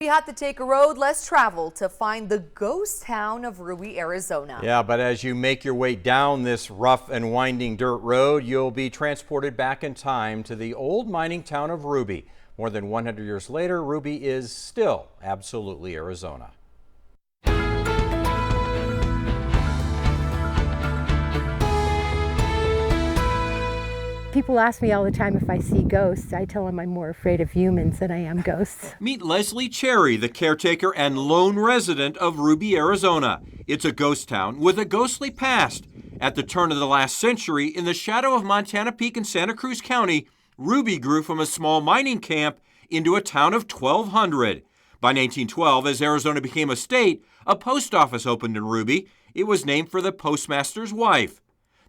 you have to take a road less traveled to find the ghost town of Ruby, Arizona. Yeah, but as you make your way down this rough and winding dirt road, you'll be transported back in time to the old mining town of Ruby. More than 100 years later, Ruby is still absolutely Arizona. People ask me all the time if I see ghosts. I tell them I'm more afraid of humans than I am ghosts. Meet Leslie Cherry, the caretaker and lone resident of Ruby, Arizona. It's a ghost town with a ghostly past. At the turn of the last century, in the shadow of Montana Peak in Santa Cruz County, Ruby grew from a small mining camp into a town of 1,200. By 1912, as Arizona became a state, a post office opened in Ruby. It was named for the postmaster's wife.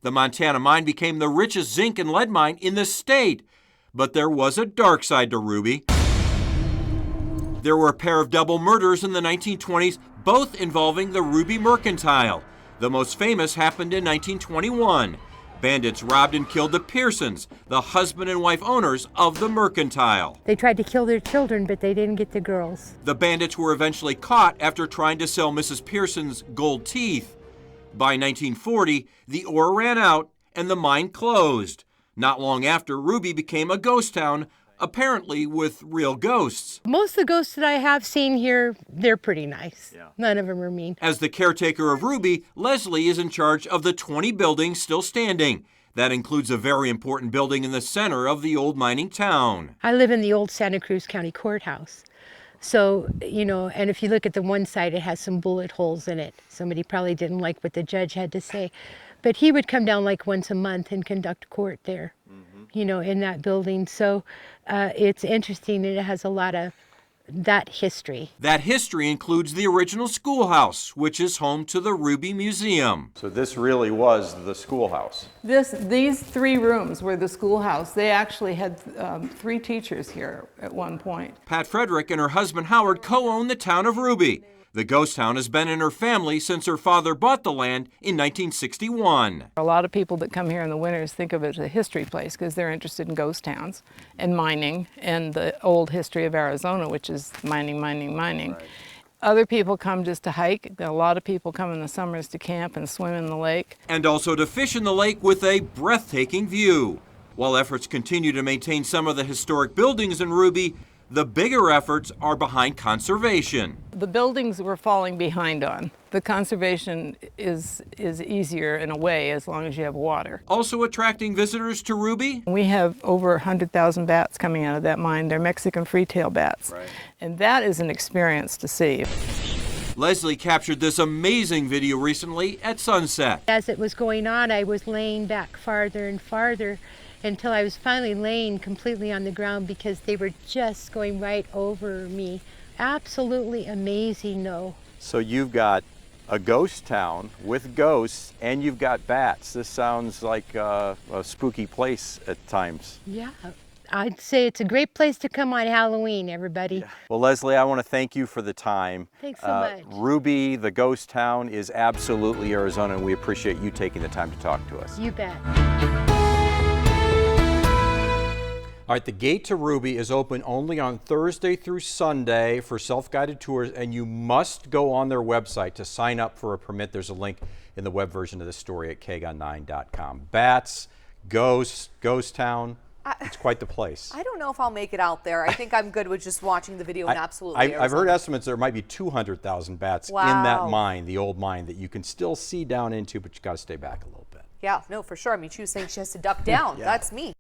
The Montana mine became the richest zinc and lead mine in the state. But there was a dark side to Ruby. There were a pair of double murders in the 1920s, both involving the Ruby Mercantile. The most famous happened in 1921. Bandits robbed and killed the Pearsons, the husband and wife owners of the Mercantile. They tried to kill their children, but they didn't get the girls. The bandits were eventually caught after trying to sell Mrs. Pearson's gold teeth. By 1940, the ore ran out and the mine closed. Not long after, Ruby became a ghost town, apparently with real ghosts. Most of the ghosts that I have seen here, they're pretty nice. Yeah. None of them are mean. As the caretaker of Ruby, Leslie is in charge of the 20 buildings still standing. That includes a very important building in the center of the old mining town. I live in the old Santa Cruz County Courthouse. So, and if you look at the one side, it has some bullet holes in it. Somebody probably didn't like what the judge had to say. But he would come down like once a month and conduct court there, in that building. So it's interesting, and it has a lot of that history. That history includes the original schoolhouse, which is home to the Ruby Museum. So this really was the schoolhouse. These 3 rooms were the schoolhouse. They actually had 3 teachers here at one point. Pat Frederick and her husband Howard co-own the town of Ruby. The ghost town has been in her family since her father bought the land in 1961. A lot of people that come here in the winters think of it as a history place because they're interested in ghost towns and mining and the old history of Arizona, which is mining. Right. Other people come just to hike. A lot of people come in the summers to camp and swim in the lake. And also to fish in the lake with a breathtaking view. While efforts continue to maintain some of the historic buildings in Ruby, the bigger efforts are behind conservation. The buildings we're falling behind on. The conservation is easier in a way as long as you have water. Also attracting visitors to Ruby? We have over 100,000 bats coming out of that mine. They're Mexican free-tail bats. Right. And that is an experience to see. Leslie captured this amazing video recently at sunset. As it was going on, I was laying back farther and farther until I was finally laying completely on the ground because they were just going right over me. Absolutely amazing, though. So you've got a ghost town with ghosts, and you've got bats. This sounds like a spooky place at times. Yeah, I'd say it's a great place to come on Halloween, everybody. Yeah. Well, Leslie, I want to thank you for the time. Thanks so much. Ruby, the ghost town, is absolutely Arizona, and we appreciate you taking the time to talk to us. You bet. All right, the gate to Ruby is open only on Thursday through Sunday for self-guided tours, and you must go on their website to sign up for a permit. There's a link in the web version of the story at KGUN9.com. Bats, ghosts, ghost town. It's quite the place. I don't know if I'll make it out there. I think I'm good with just watching the video and absolutely I've heard estimates there might be 200,000 bats in that mine, the old mine, that you can still see down into, but you got to stay back a little bit. Yeah, no, for sure. I mean, she was saying she has to duck down. Yeah. That's me.